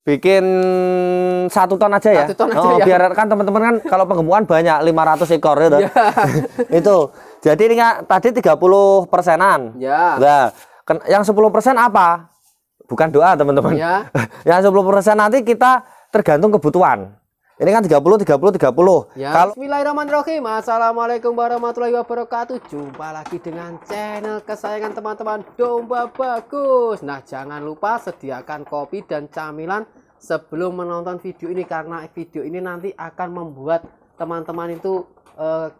bikin 1 ton aja ya. 1 ton aja ya. Biar kan teman-teman kan kalau penggemukan banyak 500 ekor gitu. Ya. Itu. Jadi ini tadi 30%-an. Ya. Nah, yang 10% apa? Bukan doa, teman-teman. Ya. Yang 10% nanti kita tergantung kebutuhan. Ini kan 30 30 30. Ya. Kalau Bismillahirrahmanirrahim. Assalamualaikum warahmatullahi wabarakatuh. Jumpa lagi dengan channel kesayangan teman-teman, Domba Bagus. Nah, jangan lupa sediakan kopi dan camilan sebelum menonton video ini, karena video ini nanti akan membuat teman-teman itu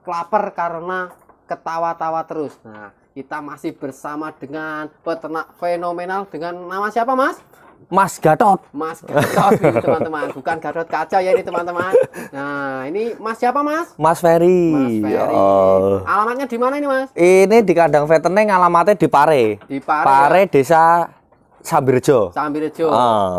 kelaper karena ketawa-tawa terus. Nah, kita masih bersama dengan peternak fenomenal dengan nama siapa, Mas? Mas Gatot. Mas Gatot ini teman-teman, bukan Gatot kaca ya ini teman-teman. Nah, ini Mas siapa, Mas? Mas Ferry. Mas Ferry. Alamatnya di mana ini, Mas? Ini di kandang veteriner, alamatnya di Pare. Di Pare. Pare, Desa Sambirjo. Sambirjo.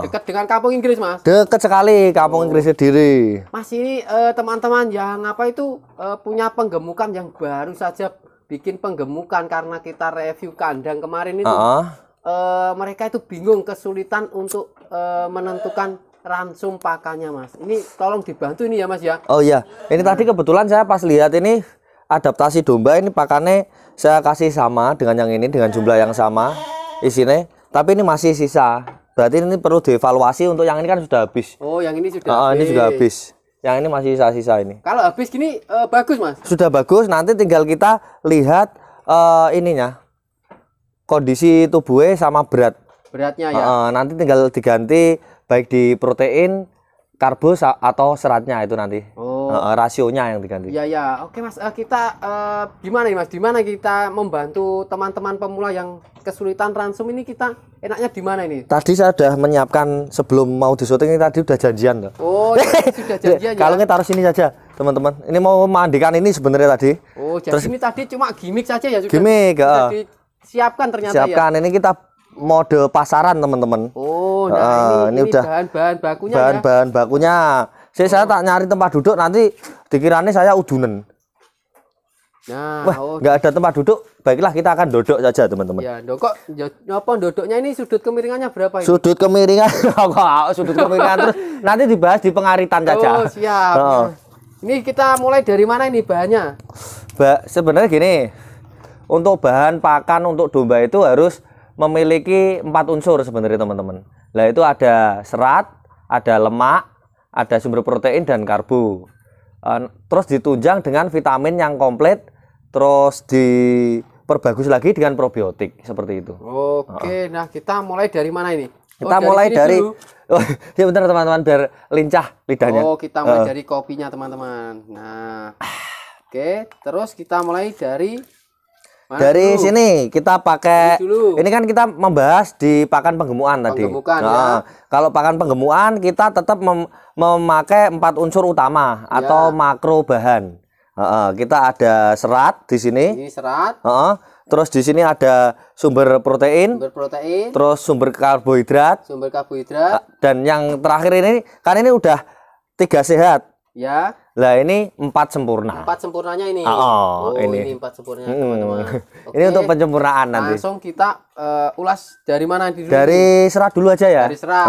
Dekat dengan Kampung Inggris, Mas. Dekat sekali Kampung Inggris sendiri. Mas, ini teman-teman yang apa itu punya penggemukan yang baru saja bikin penggemukan karena kita review kandang kemarin itu. Mereka itu bingung, kesulitan untuk menentukan ransum pakannya, Mas. Ini tolong dibantu ini ya, Mas ya. Oh iya, ini tadi kebetulan saya pas lihat ini adaptasi domba, ini pakannya saya kasih sama dengan yang ini, dengan jumlah yang sama isinya, tapi ini masih sisa. Berarti ini perlu dievaluasi. Untuk yang ini kan sudah habis. Oh, yang ini sudah habis. Ini sudah habis. Yang ini masih sisa-sisa ini. Kalau habis gini bagus, Mas. Sudah bagus, nanti tinggal kita lihat ininya. Kondisi tubuhnya sama beratnya ya. Nanti tinggal diganti baik di protein, karbo atau seratnya itu nanti. Rasionya yang diganti. Iya ya. Oke, Mas. Kita gimana nih, Mas? Di mana kita membantu teman-teman pemula yang kesulitan ransum ini, kita enaknya di mana ini? Tadi saya sudah menyiapkan sebelum mau disyuting, ini tadi udah janjian loh. Oh, sudah janjian ya. Kalau kita taruh sini saja, teman-teman. Ini mau memandikan ini sebenarnya tadi. Oh, jadi terus, ini tadi cuma gimmick saja ya, sudah. Gimmick, siapkan ternyata. Siapkan, ini kita mode pasaran, teman-teman. Oh, nah ini udah bahan-bahan bakunya. Bahan-bahan bakunya. Saya tak nyari tempat duduk, nanti dikiranya saya udunan. Nah, nggak ada tempat duduk. Baiklah, kita akan duduk saja, teman-teman. Ya, duduknya ini sudut kemiringannya berapa ini? Sudut kemiringan, sudut kemiringan terus nanti dibahas di pengaritan saja. Oh, siap. Ini kita mulai dari mana ini bahannya? Sebenarnya gini. Untuk bahan pakan untuk domba itu harus memiliki 4 unsur sebenarnya, teman-teman. Nah, itu ada serat, ada lemak, ada sumber protein dan karbo. Terus ditunjang dengan vitamin yang komplit, terus diperbagus lagi dengan probiotik seperti itu. Oke, nah kita mulai dari mana ini? Kita mulai dari ya bentar teman-teman, biar lincah lidahnya. Oh, kita mulai dari kopinya, teman-teman. Nah, oke, terus kita mulai dari dari sini kita pakai ini kan kita membahas di pakan penggemukan tadi. Ya. Kalau pakan penggemukan kita tetap memakai 4 unsur utama atau makro bahan. Kita ada serat di sini. Ini serat. Terus di sini ada sumber protein. Terus sumber karbohidrat. Dan yang terakhir ini kan ini udah 3 sehat. Ya. Lah ini 4 sempurna. 4 sempurnanya ini. Ini 4 sempurnanya, teman-teman. Ini untuk penyempurnaan nanti. Langsung kita ulas dari mana dulu? Dari serat dulu aja ya. Dari serat.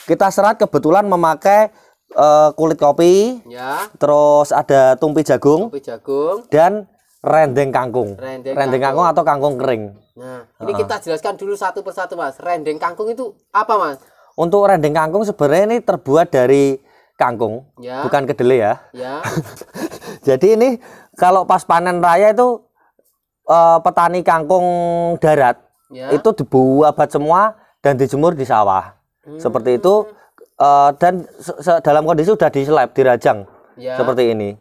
Kita serat kebetulan memakai kulit kopi. Ya. Terus ada tumpi jagung. Dan rendeng kangkung. Rendeng kangkung atau kangkung kering. Nah, ini kita jelaskan dulu satu persatu, Mas. Rendeng kangkung itu apa, Mas? Untuk rendeng kangkung sebenarnya ini terbuat dari kangkung, bukan kedelai ya. Jadi ini kalau pas panen raya itu petani kangkung darat itu dibuat semua dan dijemur di sawah seperti itu, dan dalam kondisi sudah diseleb, dirajang seperti ini.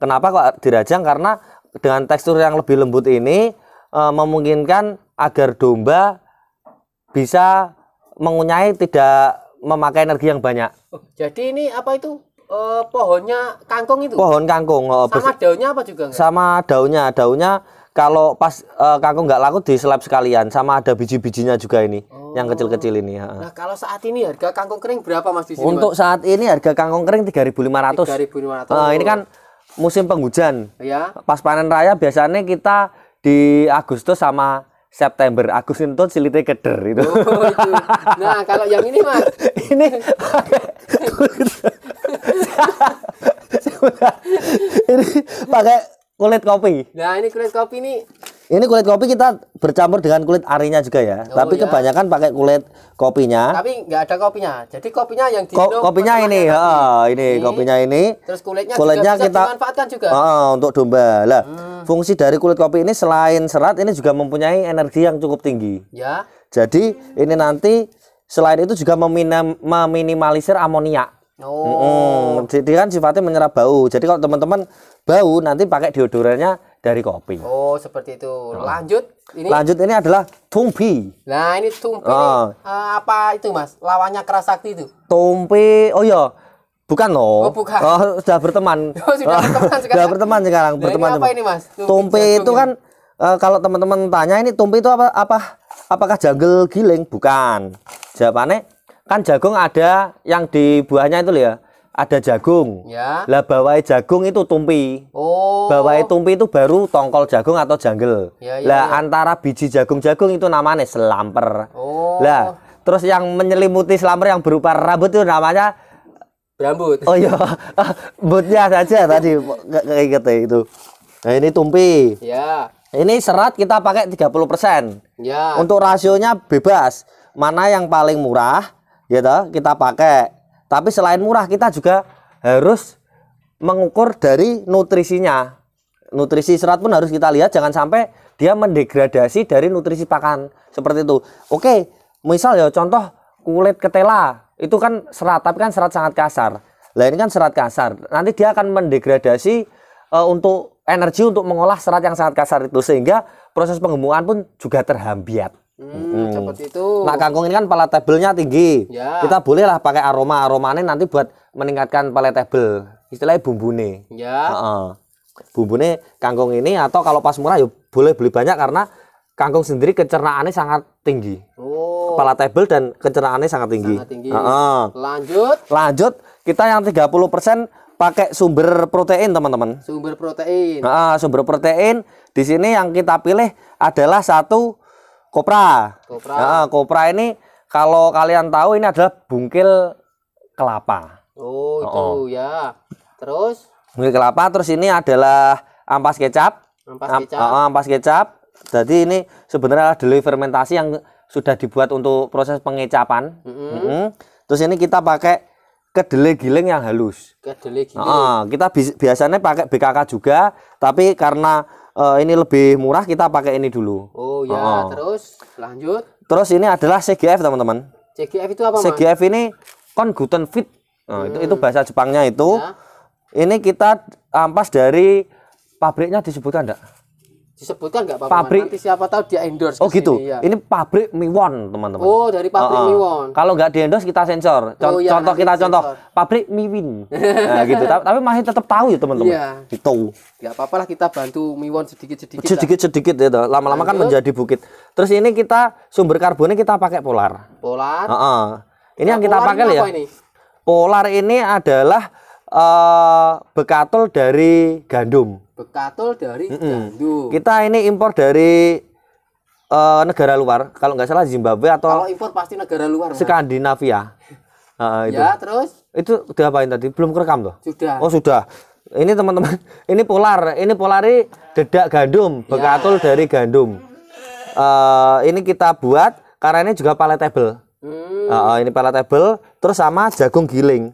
Kenapa kok dirajang? Karena dengan tekstur yang lebih lembut ini memungkinkan agar domba bisa mengunyai, tidak memakai energi yang banyak. Jadi ini apa itu? Pohonnya kangkung itu? Pohon kangkung. Sama daunnya apa juga? Sama daunnya. Daunnya kalau pas kangkung nggak laku diselap sekalian. Sama ada biji-bijinya juga ini. Yang kecil-kecil ini. Nah, kalau saat ini harga kangkung kering berapa, Mas, di sini? Untuk saat ini harga kangkung kering 3.500. 3.500. Ini kan musim penghujan. Ya. Pas panen raya biasanya kita di Agustus sama September, Agustus itu silitnya keder itu. Oh, itu. Nah, kalau yang ini Mas, ini pakai ini pakai kulit kopi. Nah, ini kulit kopi nih. Ini kulit kopi kita bercampur dengan kulit arinya juga ya. Oh, tapi ya. Kebanyakan pakai kulit kopinya. Tapi nggak ada kopinya. Jadi kopinya yang di kopinya ini, ini kopinya ini. Terus kulitnya juga bisa kita dimanfaatkan juga. Untuk domba. Lah, fungsi dari kulit kopi ini selain serat, ini juga mempunyai energi yang cukup tinggi. Ya. Jadi ini nanti selain itu juga meminimalisir amoniak. Oh. Jadi kan sifatnya menyerap bau. Jadi kalau teman-teman bau nanti pakai deodorannya dari kopi. Oh, seperti itu. Lanjut ini adalah tumpi. Nah, ini tumpi apa itu Mas? Lawannya keras sakti itu. Tumpi, oh iya. Bukan loh. Oh, bukan. Sudah berteman. Oh, sudah berteman sekarang. Sudah berteman sekarang, Nah, berteman. ini apa ini Mas? Tumpi itu kan kalau teman-teman tanya ini tumpi itu apakah jagung giling? Bukan. Jawabannya kan jagung ada yang di buahnya itu ya. Ada jagung. Ya. Lah bawahnya jagung itu tumpi. Oh. Bawahnya tumpi itu baru tongkol jagung atau janggel. Ya, lah antara biji jagung-jagung itu namanya selamper. Oh. Lah terus yang menyelimuti selamper yang berupa rambut itu namanya berambut. Oh iya, butnya saja tadi kayak gitu itu. Nah ini tumpi. Ya. Ini serat kita pakai 30%. Ya. Untuk rasionya bebas. Mana yang paling murah, ya toh, kita pakai. Tapi selain murah kita juga harus mengukur dari nutrisinya. Nutrisi serat pun harus kita lihat, jangan sampai dia mendegradasi dari nutrisi pakan. Seperti itu. Oke, misal ya contoh kulit ketela. Itu kan serat, tapi kan serat sangat kasar. Lah ini kan serat kasar. Nanti dia akan mendegradasi untuk energi untuk mengolah serat yang sangat kasar itu. Sehingga proses penggemukan pun juga terhambat. Seperti itu. Nah, kangkung ini kan palatable-nya tinggi. Ya. Kita bolehlah pakai aromanya nanti buat meningkatkan palatable. Istilahnya bumbune. Ya. Bumbune kangkung ini atau kalau pas murah ya boleh beli banyak karena kangkung sendiri pencernaannya sangat tinggi. Oh. Palatable dan pencernaannya sangat tinggi. Sangat tinggi. Lanjut kita yang 30% pakai sumber protein, teman-teman. Sumber protein. Sumber protein di sini yang kita pilih adalah satu kopra. Kopra ini kalau kalian tahu ini adalah bungkil kelapa. Oh, itu ya. Terus bungkil kelapa, terus ini adalah ampas kecap. Ampas kecap. Jadi ini sebenarnya adalah fermentasi yang sudah dibuat untuk proses pengecapan. Terus ini kita pakai kedelai giling yang halus. Kedelai giling. Kita biasanya pakai BKK juga, tapi karena ini lebih murah kita pakai ini dulu. Oh ya, terus lanjut. Terus ini adalah CGF, teman-teman. CGF itu apa, Mas? CGF ini Gluten Fit. Itu bahasa Jepangnya itu. Ya. Ini kita ampas dari pabriknya, disebutkan enggak? Disebutkan enggak, Pak? Pabrik. Nanti siapa tahu dia endorse. Oh gitu. Ya. Ini pabrik Miwon, teman-teman. Oh, dari pabrik Miwon. Kalau nggak di endorse kita sensor. Contoh pabrik Miwin. Nah, gitu. Tapi masih tetap tahu ya, teman-teman. Iya. Itu. Enggak apa-apa lah, kita bantu Miwon sedikit-sedikit. Sedikit-sedikit ya. Lama-lama kan menjadi bukit. Terus ini kita sumber karbonnya kita pakai Polar. Polar. Ini yang kita pakai ya. Ini? Polar ini adalah bekatul dari gandum. Bekatul dari gandum. Kita ini impor dari negara luar, kalau nggak salah Zimbabwe atau kalau impor pasti negara luar. Skandinavia. Itu. Ya, terus itu diapain tadi? Belum kerekam tuh? Sudah. Oh, sudah. Ini teman-teman, ini Polar. Ini Polari dedak gandum, bekatul dari gandum. Ini kita buat karena ini juga palatable. Ini palatable, terus sama jagung giling.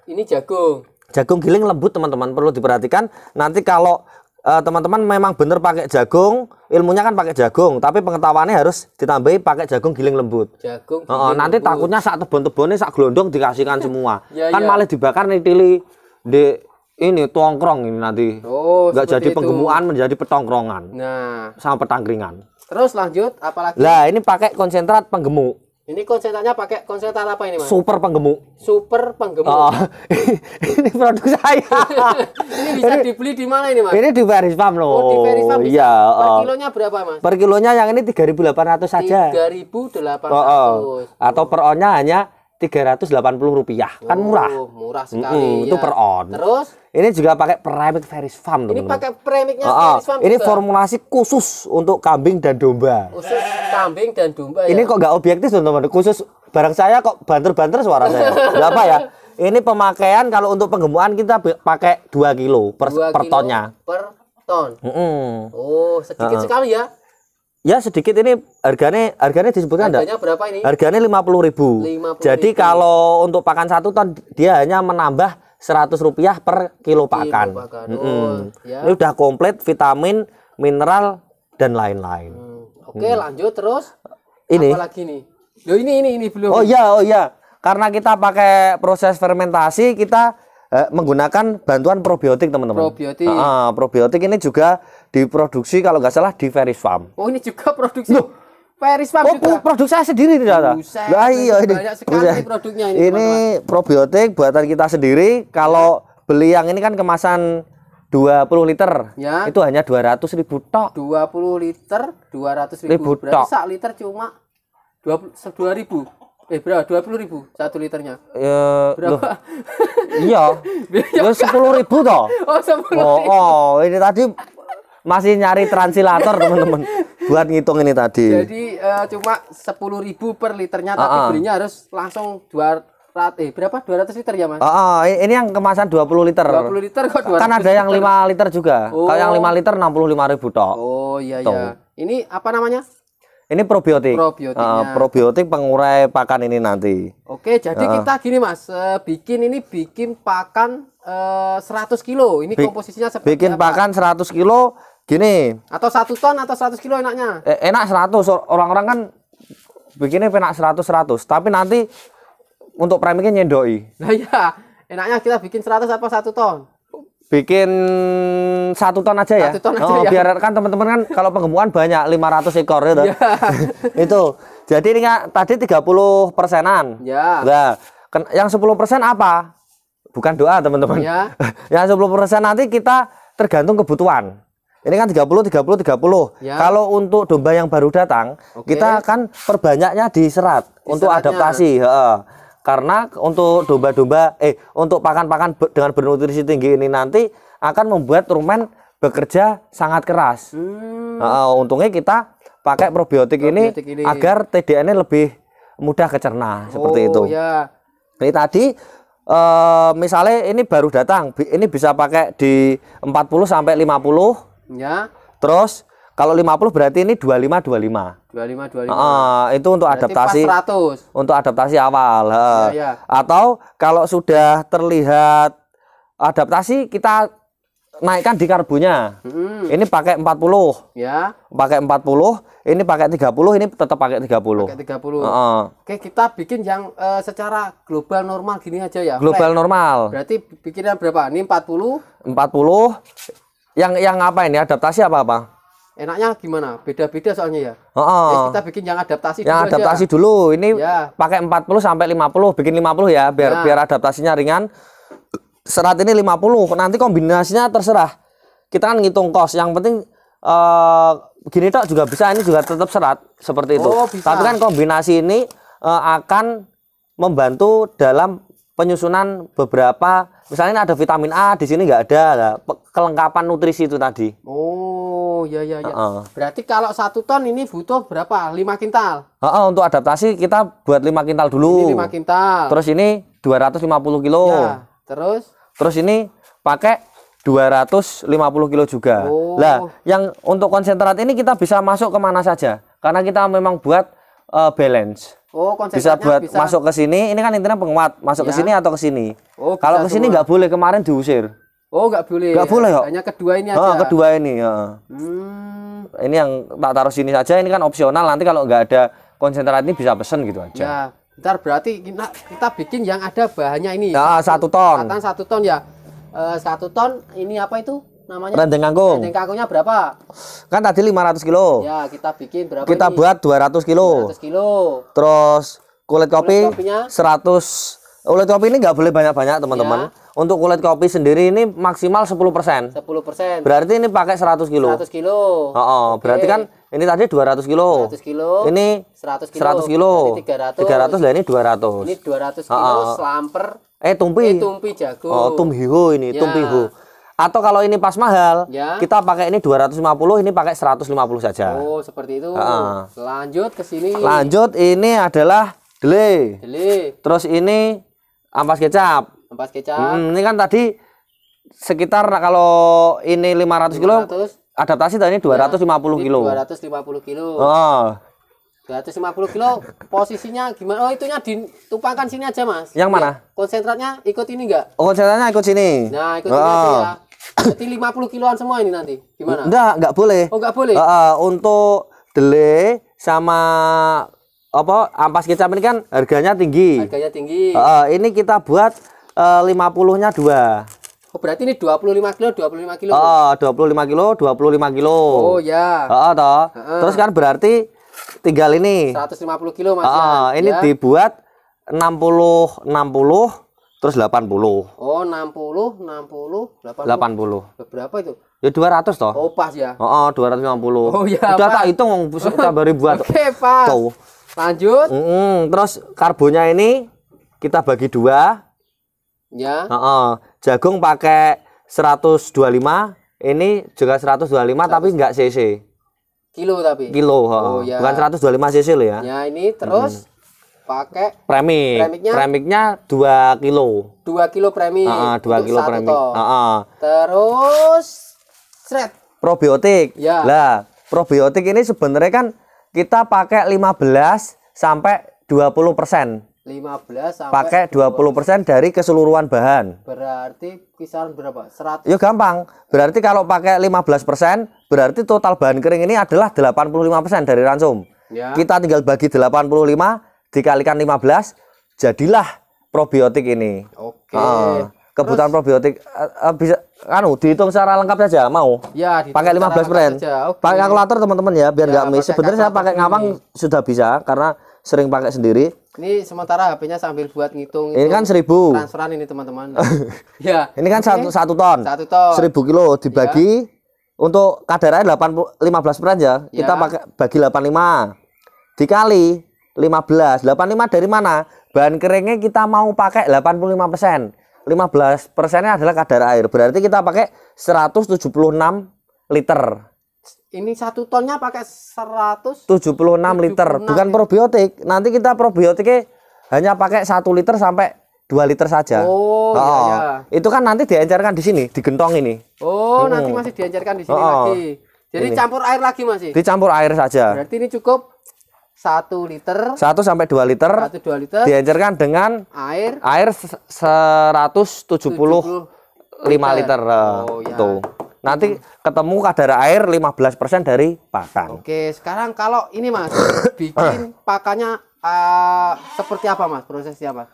Ini jagung. Jagung giling lembut, teman-teman, perlu diperhatikan. Nanti kalau teman-teman memang benar pakai jagung, ilmunya kan pakai jagung, tapi pengetahuannya harus ditambahi pakai jagung giling lembut. Jagung giling nanti lembut. takutnya sak tebon-tebonnya sak gelondong dikasihkan semua. Ya, kan malah dibakar nih tili di ini tongkrong ini nanti. Nggak jadi penggemukan, menjadi petongkrongan. Nah, sama petangkringan. Terus lanjut apalagi? Lah, ini pakai konsentrat penggemuk. Ini konsentratnya pakai konsentrat apa ini, Mas? Super penggemuk. Super penggemuk. Ini produk saya. Ini bisa dibeli di mana ini, Mas? Ini di Verisfarm loh. Oh, di Verisfarm bisa. Iya. Per kilonya berapa, Mas? Per kilonya yang ini 3.800 saja. 3.800. Atau per onnya hanya Rp380. Kan murah. Murah sekali. Itu per on. Terus ini juga pakai Premix Veris Farm, teman-teman. Ini pakai Premixnya Veris Farm. Ini formulasi khusus untuk kambing dan domba. Khusus kambing dan domba ya. Ini kok nggak objektif, teman-teman. Khusus barang saya kok banter-banter suara saya. Nggak apa ya? Ini pemakaian kalau untuk penggemukan kita pakai 2 kilo per tonnya. Per ton. Oh, sedikit sekali ya. Ya sedikit, ini harganya disebutkan enggak? Harganya berapa ini? Harganya 50.000. Jadi kalau untuk pakan 1 ton dia hanya menambah Rp100 per kilo pakan. Ya. Ini udah komplit vitamin, mineral dan lain-lain. Oke, lanjut terus. Ini. Apa lagi nih? Loh ini belum. Oh iya. Karena kita pakai proses fermentasi, kita menggunakan bantuan probiotik, teman-teman. Probiotik. Probiotik ini juga diproduksi kalau nggak salah di Veris Farm. Oh, ini juga produksi Veris Farm juga. Produksi saya sendiri ternyata. Lah iya ini. Banyak sekali produknya ini. Ini probiotik buatan kita sendiri. Kalau beli yang ini kan kemasan 20 liter. Ya. Itu hanya 200.000 tok. 20 liter 200.000. Berarti sak liter cuma 2.000. Berapa? 20.000 1 liternya. Berapa? Iya. Ya 10.000 toh. Oh, 10.000. Oh, ini tadi masih nyari translator, teman-teman. Buat ngitung ini tadi. Jadi cuma 10.000 per liternya, tapi belinya harus langsung 200 liter ya, Mas? Ini yang kemasan 20 liter. 20 liter kok 200. Kan ada yang 5 liter juga. Kalau yang 5 liter 65.000 toh. Oh iya ya. Ini apa namanya? Ini probiotik. Probiotik pengurai pakan ini nanti. Oke, jadi kita gini Mas, bikin pakan 100 kilo. Ini komposisinya seperti bikin apa? Pakan 100 kilo gini. Atau 1 ton atau 100 kilo enaknya? Enak 100. Orang-orang kan bikinnya enak 100. Tapi nanti untuk premixnya nyendoi. Nah iya, enaknya kita bikin 100 apa 1 ton? Bikin 1 ton aja ya. 1 ton aja ya. Biar kan teman-teman kan kalau penggemukan banyak 500 ekor gitu. Itu. Jadi ini tadi 30%-an. Ya. Nah, yang 10% apa? Bukan doa, teman-teman. Ya. Yang 10% nanti kita tergantung kebutuhan. Ini kan 30. Ya. Kalau untuk domba yang baru datang, kita kan perbanyaknya di serat untuk adaptasi. Karena untuk domba-domba untuk pakan-pakan dengan bernutrisi tinggi ini nanti akan membuat rumen bekerja sangat keras. Untungnya kita pakai probiotik ini agar TDN-nya lebih mudah kecerna seperti itu. Ya. Ini tadi misalnya ini baru datang, ini bisa pakai di 40 sampai 50. Ya. Terus kalau 50 berarti ini 25. Itu untuk berarti adaptasi. Untuk adaptasi awal. Ya. Atau kalau sudah terlihat adaptasi, kita naikkan di karbonya. Ini pakai 40. Ya. Pakai 40, ini pakai 30, ini tetap pakai 30. Pakai 30. Oke, kita bikin yang secara global normal gini aja ya. Global normal. Berarti bikinnya berapa? Ini 40. 40. Yang apa ini? Adaptasi apa? Enaknya gimana? Beda-beda soalnya ya. Kita bikin yang adaptasi dulu. Yang adaptasi dulu. Ini pakai 40 sampai 50, bikin 50 ya, biar adaptasinya ringan. Serat ini 50. Nanti kombinasinya terserah. Kita kan ngitung kos. Yang penting gini tok juga bisa, ini juga tetap serat seperti itu. Tapi kan kombinasi ini akan membantu dalam penyusunan beberapa, misalnya ada vitamin A, di sini nggak ada, kelengkapan nutrisi itu tadi. Oh ya. Berarti kalau 1 ton ini butuh berapa? 5 kintal? Untuk adaptasi kita buat 5 kintal dulu. Ini 5 kintal. Terus ini 250 kilo. Ya, terus ini pakai 250 kilo juga. Lah, yang untuk konsentrat ini kita bisa masuk kemana saja, karena kita memang buat balance. Bisa masuk ke sini. Ini kan intinya penguat, masuk ke sini atau ke sini. Kalau ke sini nggak boleh, kemarin diusir. Nggak boleh. Nggak boleh kok. Hanya kedua ini aja. Kedua ini. Ini yang tak taruh sini saja. Ini kan opsional. Nanti kalau nggak ada konsentrat ini bisa pesen gitu aja. Ya, ntar berarti kita bikin yang ada bahannya ini. Ya, 1 ton. Pakan 1 ton ya. 1 ton ini apa itu namanya? Rendeng kangkung. Rendeng kangkungnya berapa? Kan tadi 500 kilo. Ya, kita bikin berapa? Kita buat 200 kilo. 200 kilo. Terus kulit kopi 100. Kulit kopi ini nggak boleh banyak-banyak, teman-teman. Untuk kulit kopi sendiri ini maksimal 10%. 10%. Berarti ini pakai 100 kilo. 100 kilo. Berarti kan Ini tadi 200 kilo. 200 kilo. Ini 100 kilo. 100 kilo. 300. Lah ini 200. Ini 200 kilo selamper. Tumpi. Tumpi jagung. Oh, tumhiho ini, ya. tumpiho. Atau kalau ini pas mahal, ya. kita pakai ini 250, ini pakai 150 saja. Oh, seperti itu. Lanjut ke sini. Lanjut, ini adalah dele. Terus ini ampas kecap. Ampas kecap. Ini kan tadi sekitar kalau ini 500 kilo, adaptasi tadi 250 kilo. 250 kilo. Oh. 250 kilo posisinya gimana? Oh, itunya ditumpangkan sini aja, Mas. Yang mana? Konsentratnya ikut ini enggak? Oh, konsentratnya ikut sini. Nah, ikut sini aja ya. Jadi 50 kiloan semua ini nanti. Gimana? Enggak boleh. Oh, enggak boleh. Untuk dele sama ampas kecap ini kan harganya tinggi. Harganya tinggi. Ini kita buat 50-nya 2. Oh, berarti ini 25 kilo, 25 kilo. 25 kilo, 25 kilo. Oh, ya. Toh. Terus kan berarti tinggal ini 150 kilo, Mas. Ini ya. Dibuat 60 terus 80. Oh, 60 80. Berapa itu? Ya 200 toh. Oh, pas ya. 250. Oh ya. Udah tak hitung kita baru buat. Oke, pas. Tuh. Lanjut. Terus karbonnya ini kita bagi 2. Ya. Jagung pakai 125, ini juga 125 tapi enggak cc. Kilo tapi. Kilo, ya. Bukan 125 cc loh ya. Ya, ini terus pakai premik. Premiknya 2 kilo. 2 kilo premik. 2 kilo premik. Terus probiotik. Ya. Lah, probiotik ini sebenarnya kan kita pakai 15 sampai 20%. 15 sampai pakai 20% dari keseluruhan bahan. Berarti kisaran berapa? 100. Ya gampang. Berarti kalau pakai 15%, berarti total bahan kering ini adalah 85% dari ransum. Ya. Kita tinggal bagi 85 dikalikan 15, jadilah probiotik ini. Oke. Kebutuhan probiotik bisa dihitung secara lengkap saja mau? Ya, pakai 15%. Pakai kalkulator teman-teman ya, biar nggak miss. Sebenarnya saya pakai ngawang sudah bisa karena sering pakai sendiri. Ini sementara HP-nya sambil buat ngitung. Ini kan 1000. Transferan ini teman-teman. Ya. Ini kan 1 ton. 1 ton. 1000 kilo dibagi ya. Untuk kadarnya 15% ya. Kita pakai bagi 85. Dikali 15. 85 dari mana? Bahan keringnya kita mau pakai 85%. 15%-nya adalah kadar air. Berarti kita pakai 176 liter. Ini 1 tonnya pakai 176 liter, bukan probiotik. Nanti kita probiotiknya hanya pakai 1 liter sampai 2 liter saja. Oh, iya. Itu kan nanti diencerkan di sini, digentong ini. Oh, nanti masih diencerkan di sini lagi. Jadi ini. Campur air lagi masih. Dicampur air saja. Berarti ini cukup 1 liter. 1 sampai 2 liter. 1-2 liter. Diencerkan dengan air 175 liter. Oh, ya. Tuh. Nanti ketemu kadar air 15% dari pakan. Oke, sekarang kalau ini Mas, bikin pakannya seperti apa Mas? Prosesnya Mas?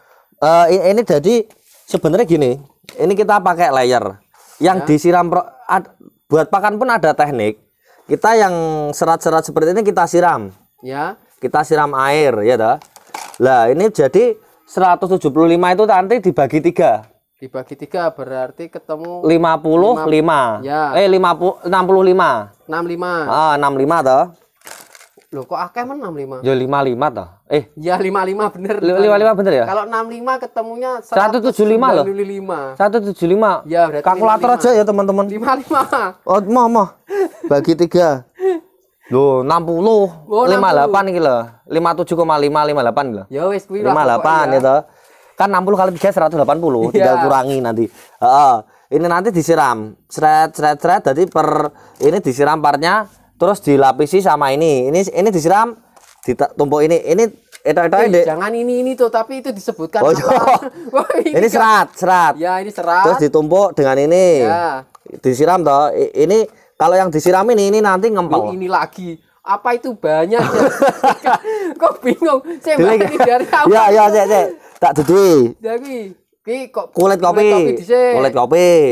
Ini jadi sebenarnya gini, ini kita pakai layer. Yang disiram buat pakan pun ada teknik. Kita yang serat-serat seperti ini kita siram. Ya. Kita siram air ya toh. Lah, ini jadi 175 itu nanti dibagi 3. Dibagi 3 berarti ketemu 55. Ya. 65. 65. 65 toh. Loh kok akeh men 65? Ya 55 toh. Ya 55 bener. 55 bener ya? Kalau 65 ketemunya 175 loh. 175. Ya berarti kalkulator 55. Aja ya teman-teman. 55. Oh, mau. Bagi 3. Loh, 60. 58 iki lho. 57,558 lho. Ya wis kuwi 58 ya toh. Kan 60 kali 3 180, tinggal kurangi nanti. Ini nanti disiram. Sret jadi ini disiram partnya terus dilapisi sama ini. Ini disiram ditumpuk ini. Ini jangan ini tuh, tapi itu disebutkan ini serat. Ya, ini serat. Terus ditumpuk dengan ini. Ya. Disiram toh. Ini kalau yang disiram ini nanti ngempel. Ini lagi. Apa itu banyak ya? Kok bingung? Saya ini dari awal. Ya, Cek. Tak dudui. Jadi, kok kulit kopi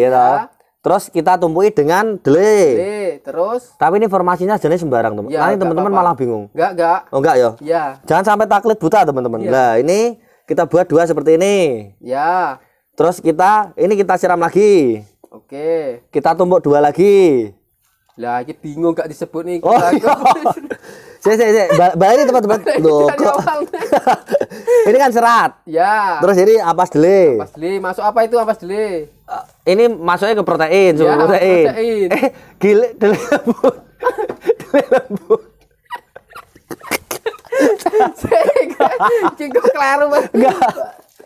ya toh. Terus kita tumpui dengan dele. Terus. Tapi ini formasinya jenis sembarang, teman. Ya, nanti teman-teman malah bingung. Enggak. Oh, enggak ya? Ya. Jangan sampai taklid buta, teman-teman. Ya. Nah, ini kita buat 2 seperti ini. Ya. Terus kita siram lagi. Oke. Kita tumpuk 2 lagi. Lah iki bingung gak disebut nih. Oh, saya. Balik teman-teman. Loh, kok. Ini kan serat. Ya. Terus ini ampas dele. Ampas dele, masuk apa itu ampas dele? Ini masuknya ke protein, ya, protein. Gile dele lembut. Dele lembut. Iki kok kleru, Mas. Enggak.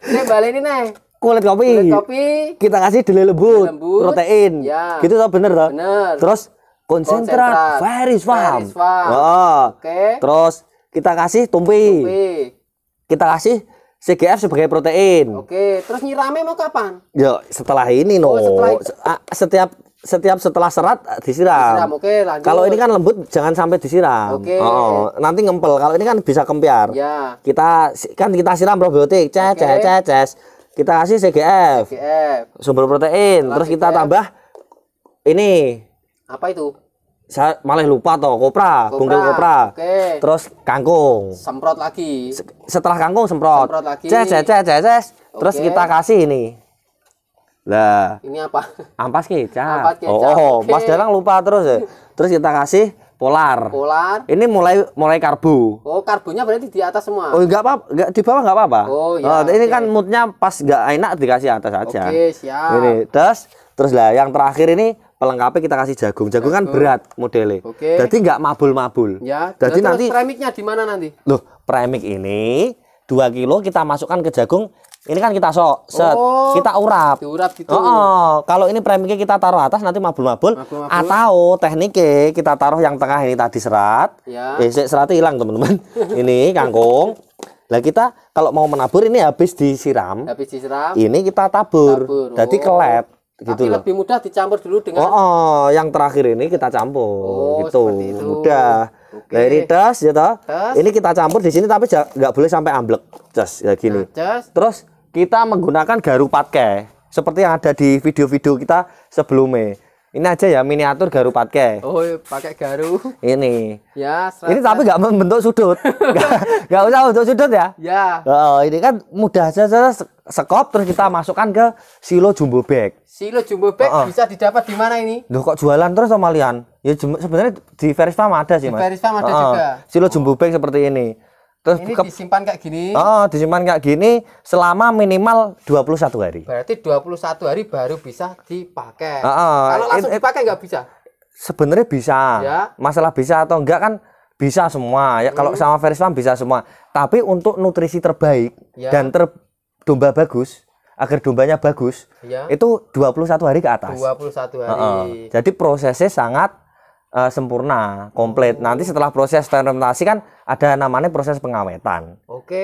Nek baleni nih. Kulit kopi. Kulit kopi. Kita kasih dele lembut, protein. Ya. Gitu toh bener toh? Bener. Terus konsentrat Feris Farm. Oh. Oke. Terus kita kasih tumpi. Kita kasih CGF sebagai protein. Oke, terus nyirame mau kapan? Ya, setelah ini no. Setiap setelah serat disiram. Oke, lanjut. Kalau ini kan lembut jangan sampai disiram. Oke. Nanti ngempel. Kalau ini kan bisa kempiar. Ya. Kita siram probiotik, ces. Kita kasih CGF. Sumber protein. Terus kita tambah ini. Apa itu? Saya malah lupa toh, bungkel kopra. Oke. Terus kangkung. Semprot lagi. Setelah kangkung semprot. Lagi. Ces. Terus kita kasih ini. Lah. Ini apa? Ampas kecap. Ampas kecap. Oh, Mas Danang lupa terus ya. Terus kita kasih polar. Ini mulai karbo. Oh, karbonya berarti di atas semua. Oh, enggak apa-apa, enggak di bawah enggak apa-apa. Oh, ya. Ini kan moodnya pas enggak enak dikasih atas aja. Oke, siap. Ini, terus lah yang terakhir ini pelengkapnya kita kasih jagung. Jagung kan berat modelnya. Oke. Jadi enggak mabul-mabul. Ya. Jadi nanti premiknya di mana nanti? Loh, premik ini 2 kilo kita masukkan ke jagung. Ini kan kita kita urap. Diurap gitu. Kalau ini premiknya kita taruh atas nanti mabul-mabul. Atau tekniknya kita taruh yang tengah ini tadi serat. Ya. Seratnya hilang teman-teman. Ini kangkung. Lah kita kalau mau menabur ini habis disiram. Ini kita tabur. Jadi kelet. Gitu tapi lebih mudah dicampur dulu dengan. Yang terakhir ini kita campur. Gitu. Itu. Mudah. Nah, ini das ya toh. Ini kita campur di sini tapi nggak boleh sampai amblek. Ya gini. Terus kita menggunakan garu patke seperti yang ada di video-video kita sebelumnya. Ini aja ya miniatur garu patke. Oh, pakai garu. Ini. Ya, ini tapi nggak membentuk sudut. Nggak usah untuk sudut ya. Ya. Ini kan mudah saja sekop terus kita masukkan ke silo jumbo bag. Silo jumbo bag bisa didapat di mana ini? Loh kok jualan terus sama kalian? Ya sebenarnya di Feris Farm ada sih, Mas. Di Feris Farm ada juga. Silo jumbo bag seperti ini. Terus ini disimpan kayak gini. Disimpan kayak gini selama minimal 21 hari. Berarti 21 hari baru bisa dipakai. Kalau langsung dipakai nggak bisa? Sebenarnya bisa. Ya. Masalah bisa atau enggak kan bisa semua. Ya kalau sama Feris Farm bisa semua. Tapi untuk nutrisi terbaik dan domba bagus, agar dombanya bagus, itu 21 hari ke atas. 21 hari. Jadi prosesnya sangat sempurna, komplit. Nanti setelah proses fermentasi kan ada namanya proses pengawetan. Oke.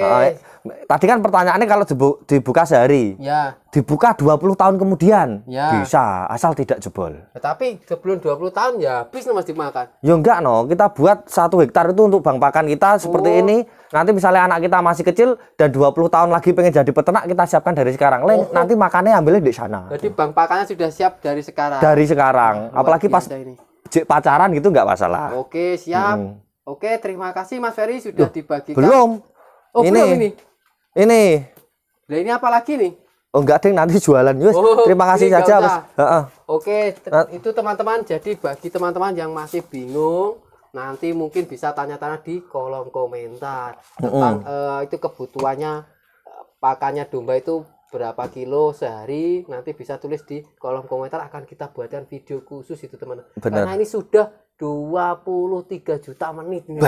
Tadi kan pertanyaannya kalau dibuka sehari. Ya. Dibuka 20 tahun kemudian. Ya. Bisa, asal tidak jebol. Tapi sebelum 20 tahun ya habis Mas dimakan. Ya enggak no, kita buat 1 hektar itu untuk bang pakan kita seperti ini. Nanti misalnya anak kita masih kecil dan 20 tahun lagi pengen jadi peternak, kita siapkan dari sekarang. Nanti makannya ambilnya di sana. Jadi bang pakannya sudah siap dari sekarang. Dari sekarang. Apalagi pas pacaran gitu nggak masalah. Oke, siap. Oke, terima kasih Mas Ferry sudah dibagikan. Belum. Oh, belum ini. Ini. Nah, ini apa lagi nih? Oh, enggak ding, nanti jualan. Terima kasih saja, Mas. Oke, itu teman-teman. Jadi bagi teman-teman yang masih bingung, nanti mungkin bisa tanya-tanya di kolom komentar tentang itu kebutuhannya pakannya domba itu berapa kilo sehari, nanti bisa tulis di kolom komentar, akan kita buatkan video khusus itu teman-teman. Karena ini sudah 23 juta menit ini.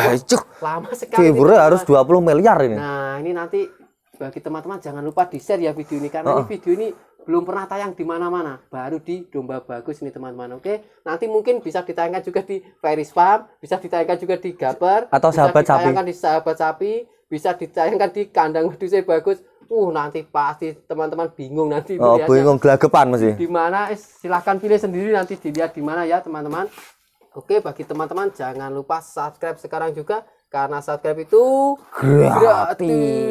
Lama sekali. Fibernya harus 20 miliar ini. Nah, ini nanti bagi teman-teman jangan lupa di-share ya video ini, karena ini video ini belum pernah tayang di mana-mana, baru di Domba Bagus ini teman-teman. Oke, nanti mungkin bisa ditayangkan juga di Feris Farm, bisa ditayangkan juga di Gaper, atau Sahabat Sapi. Ditayangkan di Sahabat Sapi, bisa ditayangkan di Kandang Wedusnya Bagus. Nanti pasti teman-teman bingung nanti. Bingung gelagepan masih. Di mana? Silahkan pilih sendiri nanti dilihat di mana ya teman-teman. Oke, bagi teman-teman jangan lupa subscribe sekarang juga, karena subscribe itu gratis.